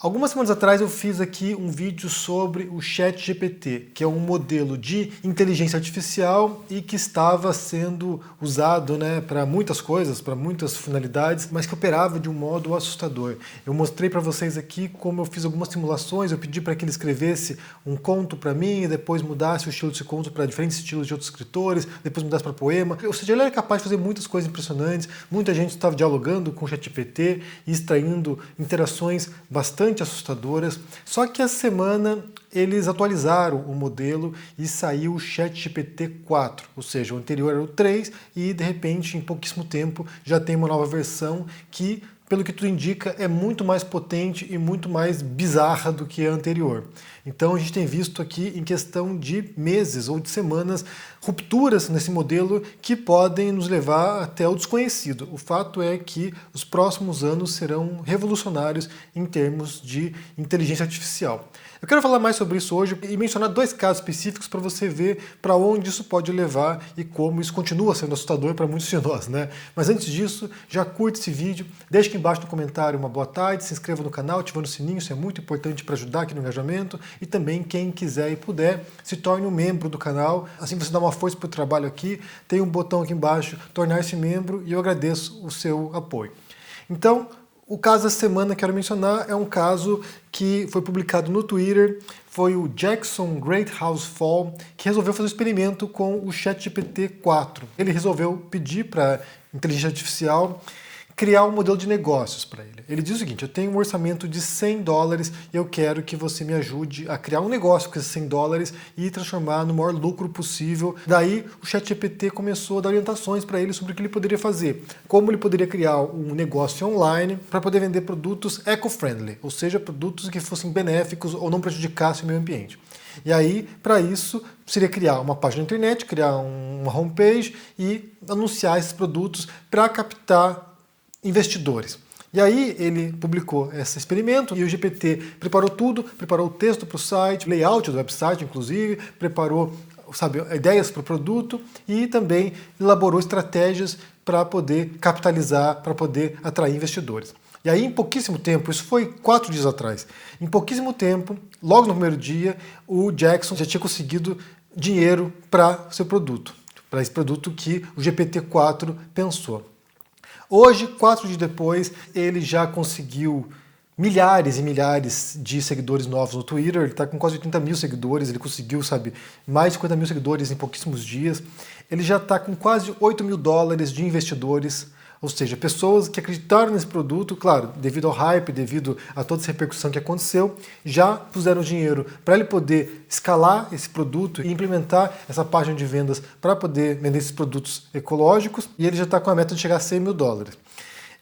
Algumas semanas atrás eu fiz aqui um vídeo sobre o ChatGPT, que é um modelo de inteligência artificial e que estava sendo usado, para muitas coisas, para muitas finalidades, mas que operava de um modo assustador. Eu mostrei para vocês aqui como eu fiz algumas simulações, eu pedi para que ele escrevesse um conto para mim e depois mudasse o estilo desse conto para diferentes estilos de outros escritores, depois mudasse para poema. Ou seja, ele era capaz de fazer muitas coisas impressionantes, muita gente estava dialogando com o ChatGPT e extraindo interações bastante assustadoras. Só que essa semana eles atualizaram o modelo e saiu o ChatGPT 4, ou seja, o anterior era o 3 e de repente em pouquíssimo tempo já tem uma nova versão que, pelo que tudo indica, é muito mais potente e muito mais bizarra do que a anterior. Então a gente tem visto aqui, em questão de meses ou de semanas, rupturas nesse modelo que podem nos levar até o desconhecido. O fato é que os próximos anos serão revolucionários em termos de inteligência artificial. Eu quero falar mais sobre isso hoje e mencionar dois casos específicos para você ver para onde isso pode levar e como isso continua sendo assustador para muitos de nós, Mas antes disso, já curte esse vídeo, deixa aqui embaixo no comentário uma boa tarde, se inscreva no canal, ativando o sininho, isso é muito importante para ajudar aqui no engajamento, e também quem quiser e puder, se torne um membro do canal, assim você dá uma força para o trabalho aqui, tem um botão aqui embaixo, tornar-se membro, e eu agradeço o seu apoio. Então, o caso da semana que quero mencionar é um caso que foi publicado no Twitter, foi o Jackson Greathouse Fall, que resolveu fazer um experimento com o ChatGPT 4. Ele resolveu pedir para a inteligência artificial criar um modelo de negócios para ele. Ele diz o seguinte: eu tenho um orçamento de $100 e eu quero que você me ajude a criar um negócio com esses $100 e transformar no maior lucro possível. Daí o ChatGPT começou a dar orientações para ele sobre o que ele poderia fazer, como ele poderia criar um negócio online para poder vender produtos eco-friendly, ou seja, produtos que fossem benéficos ou não prejudicassem o meio ambiente. E aí, para isso, seria criar uma página na internet, criar uma homepage e anunciar esses produtos para captar investidores. E aí ele publicou esse experimento e o GPT preparou tudo, preparou o texto para o site, layout do website inclusive, preparou, ideias para o produto e também elaborou estratégias para poder capitalizar, para poder atrair investidores. E aí em pouquíssimo tempo, isso foi 4 dias atrás, em pouquíssimo tempo, logo no primeiro dia, o Jackson já tinha conseguido dinheiro para seu produto, para esse produto que o GPT-4 pensou. Hoje, 4 dias depois, ele já conseguiu milhares e milhares de seguidores novos no Twitter, ele está com quase 80 mil seguidores, ele conseguiu, mais de 50 mil seguidores em pouquíssimos dias. Ele já está com quase $8 mil de investidores, ou seja, pessoas que acreditaram nesse produto, claro, devido ao hype, devido a toda essa repercussão que aconteceu, já puseram dinheiro para ele poder escalar esse produto e implementar essa página de vendas para poder vender esses produtos ecológicos, e ele já está com a meta de chegar a $100 mil.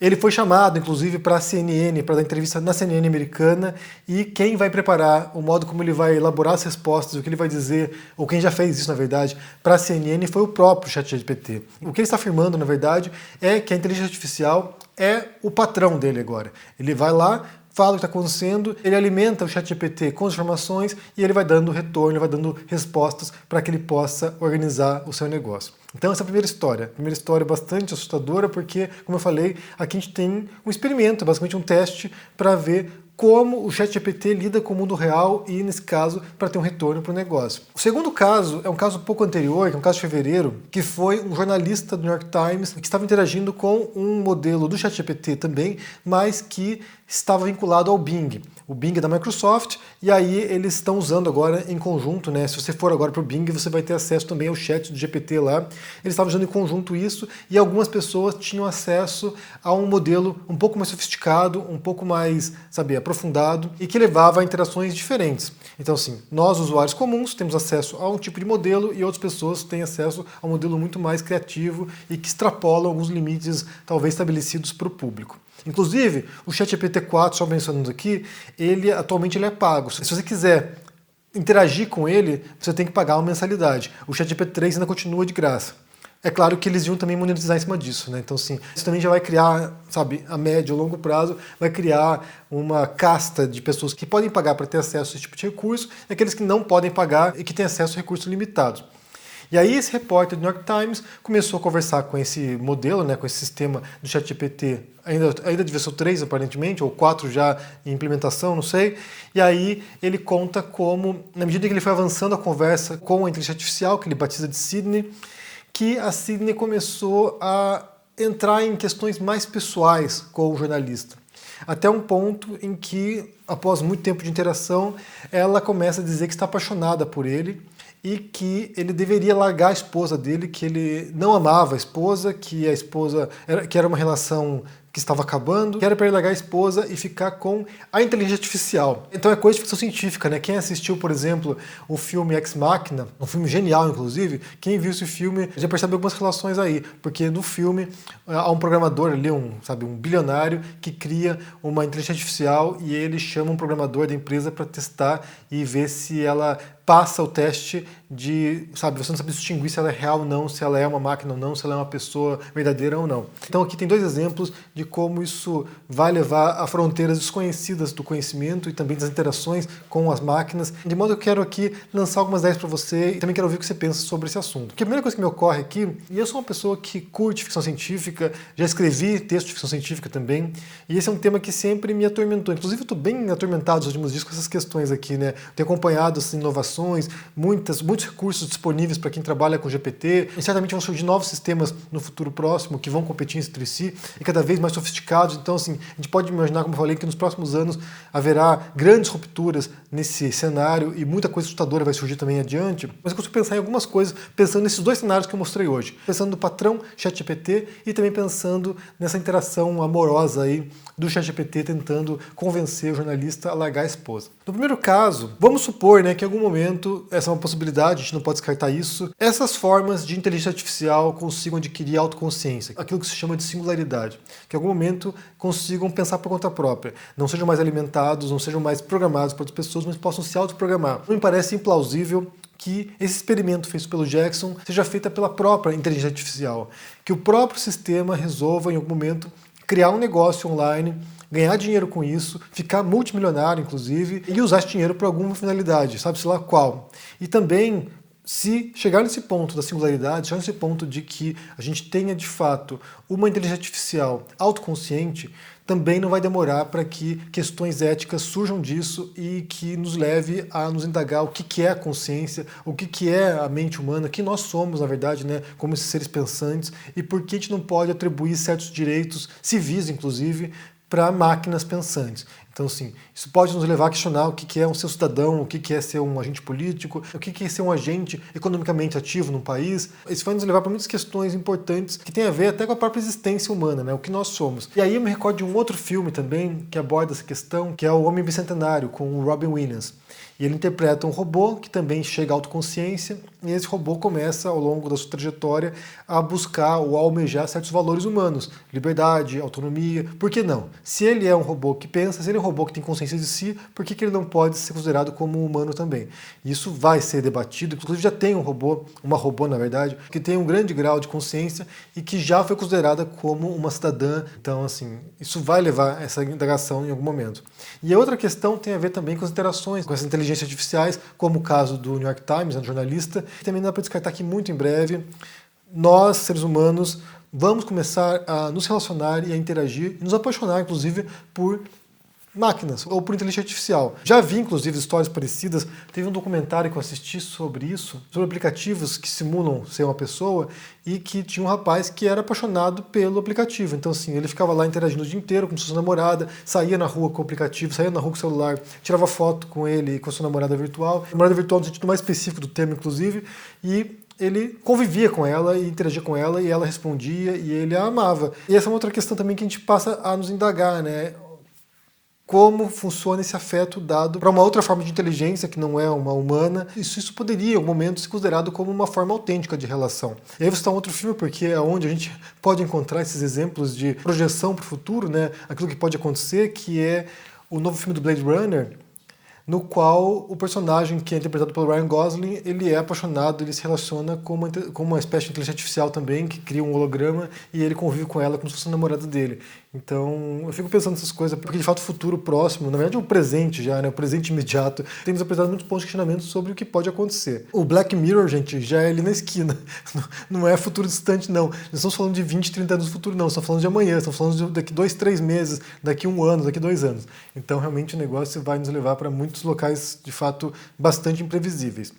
Ele foi chamado, inclusive, para a CNN, para dar entrevista na CNN americana, e quem vai preparar o modo como ele vai elaborar as respostas, o que ele vai dizer, ou quem já fez isso, na verdade, para a CNN foi o próprio ChatGPT. O que ele está afirmando, na verdade, é que a inteligência artificial é o patrão dele agora. Ele vai lá, fala o que está acontecendo, ele alimenta o ChatGPT com as informações e ele vai dando retorno, ele vai dando respostas para que ele possa organizar o seu negócio. Então essa é a primeira história bastante assustadora porque, como eu falei, aqui a gente tem um experimento, basicamente um teste para ver como o ChatGPT lida com o mundo real e, nesse caso, para ter um retorno para o negócio. O segundo caso é um caso um pouco anterior, que é um caso de fevereiro, que foi um jornalista do New York Times que estava interagindo com um modelo do ChatGPT também, mas que estava vinculado ao Bing. O Bing é da Microsoft, e aí eles estão usando agora em conjunto, Se você for agora para o Bing, você vai ter acesso também ao chat do GPT lá. Eles estavam usando em conjunto isso, e algumas pessoas tinham acesso a um modelo um pouco mais sofisticado, um pouco mais, aprofundado, e que levava a interações diferentes. Então, assim, nós, usuários comuns, temos acesso a um tipo de modelo, e outras pessoas têm acesso a um modelo muito mais criativo e que extrapola alguns limites, talvez, estabelecidos para o público. Inclusive, o ChatGPT-4, só mencionando aqui, atualmente ele é pago. Se você quiser interagir com ele, você tem que pagar uma mensalidade. O ChatGPT-3 ainda continua de graça. É claro que eles iam também monetizar em cima disso, Então, assim, isso também já vai criar, a médio ou longo prazo, vai criar uma casta de pessoas que podem pagar para ter acesso a esse tipo de recurso e aqueles que não podem pagar e que têm acesso a recursos limitados. E aí esse repórter do New York Times começou a conversar com esse modelo, né, com esse sistema do ChatGPT, ainda devia ser o 3 aparentemente, ou 4 já em implementação, não sei. E aí ele conta como, na medida que ele foi avançando a conversa com a inteligência artificial, que ele batiza de Sydney, que a Sydney começou a entrar em questões mais pessoais com o jornalista. Até um ponto em que, após muito tempo de interação, ela começa a dizer que está apaixonada por ele e que ele deveria largar a esposa dele, que ele não amava a esposa, que era uma relação que estava acabando, que era para ele largar a esposa e ficar com a inteligência artificial. Então é coisa de ficção científica, né? Quem assistiu, por exemplo, o filme Ex Machina, um filme genial, inclusive, quem viu esse filme já percebeu algumas relações aí, porque no filme há um programador ali, um bilionário, que cria uma inteligência artificial e ele chama um programador da empresa para testar e ver se ela passa o teste de, você não sabe distinguir se ela é real ou não, se ela é uma máquina ou não, se ela é uma pessoa verdadeira ou não. Então aqui tem 2 exemplos de como isso vai levar a fronteiras desconhecidas do conhecimento e também das interações com as máquinas. De modo que eu quero aqui lançar algumas ideias para você e também quero ouvir o que você pensa sobre esse assunto. Porque a primeira coisa que me ocorre aqui, e eu sou uma pessoa que curte ficção científica, já escrevi texto de ficção científica também, e esse é um tema que sempre me atormentou. Inclusive eu estou bem atormentado nos últimos dias com essas questões aqui, né? Tenho acompanhado essas inovações, muitos recursos disponíveis para quem trabalha com GPT, e certamente vão surgir novos sistemas no futuro próximo que vão competir entre si e cada vez mais sofisticados. Então, assim, a gente pode imaginar, como eu falei, que nos próximos anos haverá grandes rupturas nesse cenário e muita coisa assustadora vai surgir também adiante. Mas eu consigo pensar em algumas coisas pensando nesses 2 cenários que eu mostrei hoje. Pensando no patrão ChatGPT e também pensando nessa interação amorosa aí do ChatGPT tentando convencer o jornalista a largar a esposa. No primeiro caso, vamos supor, né, que em algum momento, essa é uma possibilidade, a gente não pode descartar isso, essas formas de inteligência artificial consigam adquirir autoconsciência, aquilo que se chama de singularidade, que em algum momento consigam pensar por conta própria, não sejam mais alimentados, não sejam mais programados por outras pessoas, mas possam se autoprogramar. Não me parece implausível que esse experimento feito pelo Jackson seja feito pela própria inteligência artificial, que o próprio sistema resolva em algum momento criar um negócio online, ganhar dinheiro com isso, ficar multimilionário, inclusive, e usar esse dinheiro para alguma finalidade, sabe-se lá qual. E também, se chegar nesse ponto da singularidade, chegar nesse ponto de que a gente tenha, de fato, uma inteligência artificial autoconsciente, também não vai demorar para que questões éticas surjam disso e que nos leve a nos indagar o que é a consciência, o que é a mente humana, que nós somos, na verdade, né, como esses seres pensantes, e por que a gente não pode atribuir certos direitos, civis inclusive, para máquinas pensantes. Então, assim, isso pode nos levar a questionar o que é um ser um cidadão, o que é ser um agente político, o que é ser um agente economicamente ativo num país. Isso vai nos levar para muitas questões importantes que têm a ver até com a própria existência humana, né? O que nós somos. E aí eu me recordo de um outro filme também que aborda essa questão, que é O Homem Bicentenário, com o Robin Williams. E ele interpreta um robô que também chega à autoconsciência, e esse robô começa, ao longo da sua trajetória, a buscar ou a almejar certos valores humanos. Liberdade, autonomia, por que não? Se ele é um robô que pensa, se ele é um robô que tem consciência de si, por que ele não pode ser considerado como um humano também? Isso vai ser debatido, inclusive já tem um robô, uma robô na verdade, que tem um grande grau de consciência e que já foi considerada como uma cidadã. Então, assim, isso vai levar essa indagação em algum momento. E a outra questão tem a ver também com as interações com essas inteligências artificiais, como o caso do New York Times, né, jornalista, que também dá para descartar que muito em breve nós, seres humanos, vamos começar a nos relacionar e a interagir, e nos apaixonar, inclusive, por máquinas ou por inteligência artificial. Já vi, inclusive, histórias parecidas. Teve um documentário que eu assisti sobre isso, sobre aplicativos que simulam ser uma pessoa e que tinha um rapaz que era apaixonado pelo aplicativo. Então, assim, ele ficava lá interagindo o dia inteiro com sua namorada, saía na rua com o aplicativo, saía na rua com o celular, tirava foto com ele e com a sua namorada virtual. Namorada virtual no sentido mais específico do termo, inclusive, e ele convivia com ela e interagia com ela e ela respondia e ele a amava. E essa é uma outra questão também que a gente passa a nos indagar, né? Como funciona esse afeto dado para uma outra forma de inteligência que não é uma humana. Isso poderia, em algum momento, ser considerado como uma forma autêntica de relação. E aí você está um outro filme, porque é onde a gente pode encontrar esses exemplos de projeção para o futuro, né? Aquilo que pode acontecer, que é o novo filme do Blade Runner, no qual o personagem que é interpretado pelo Ryan Gosling, ele é apaixonado, ele se relaciona com uma espécie de inteligência artificial também, que cria um holograma, e ele convive com ela como se fosse a namorada dele. Então, eu fico pensando nessas coisas, porque de fato o futuro próximo, na verdade é o presente já, né? O presente imediato, tem nos apresentado muitos pontos de questionamento sobre o que pode acontecer. O Black Mirror, gente, já é ali na esquina. Não é futuro distante, não. Não estamos falando de 20, 30 anos no futuro, não. Estamos falando de amanhã, estamos falando de daqui 2, 3 meses, daqui 1 ano, daqui 2 anos. Então, realmente, o negócio vai nos levar para muitos locais, de fato, bastante imprevisíveis.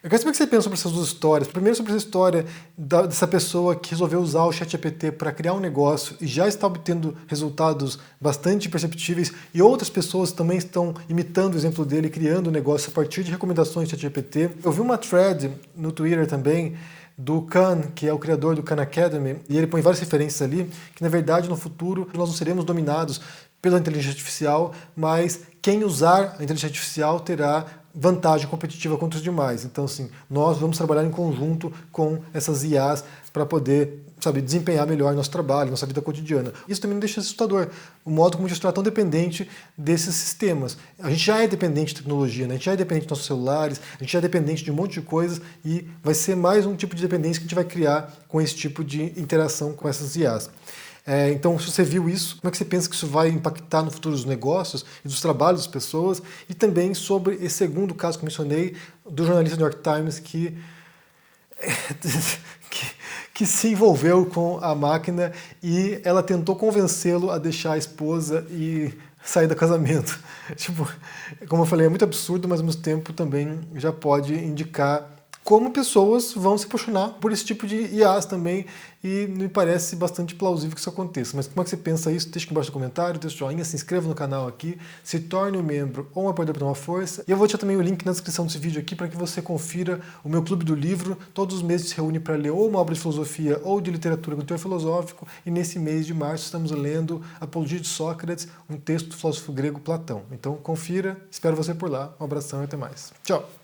Eu quero saber o que você pensa sobre essas duas histórias. Primeiro, sobre essa história dessa pessoa que resolveu usar o ChatGPT para criar um negócio e já está obtendo resultados bastante perceptíveis, e outras pessoas também estão imitando o exemplo dele, criando um negócio a partir de recomendações do ChatGPT. Eu vi uma thread no Twitter também do Khan, que é o criador do Khan Academy, e ele põe várias referências ali, que na verdade no futuro nós não seremos dominados pela inteligência artificial, mas quem usar a inteligência artificial terá vantagem competitiva contra os demais. Então, assim, nós vamos trabalhar em conjunto com essas IAs para poder, sabe, desempenhar melhor nosso trabalho, nossa vida cotidiana. Isso também me deixa assustador, o modo como a gente está tão dependente desses sistemas. A gente já é dependente de tecnologia, né? A gente já é dependente dos nossos celulares, a gente já é dependente de um monte de coisas, e vai ser mais um tipo de dependência que a gente vai criar com esse tipo de interação com essas IAs. Então, se você viu isso, como é que você pensa que isso vai impactar no futuro dos negócios e dos trabalhos das pessoas? E também sobre esse segundo caso que eu mencionei, do jornalista do New York Times que se envolveu com a máquina e ela tentou convencê-lo a deixar a esposa e sair do casamento. Tipo, como eu falei, é muito absurdo, mas ao mesmo tempo também já pode indicar como pessoas vão se apaixonar por esse tipo de IAs também, e me parece bastante plausível que isso aconteça. Mas como é que você pensa isso? Deixa aqui embaixo no comentário, deixa o joinha, se inscreva no canal aqui, se torne um membro ou um apoiador para dar uma força. E eu vou deixar também o link na descrição desse vídeo aqui para que você confira o meu clube do livro. Todos os meses se reúne para ler ou uma obra de filosofia ou de literatura com teor filosófico, e nesse mês de março estamos lendo Apologia de Sócrates, um texto do filósofo grego Platão. Então confira, espero você por lá. Um abração e até mais. Tchau!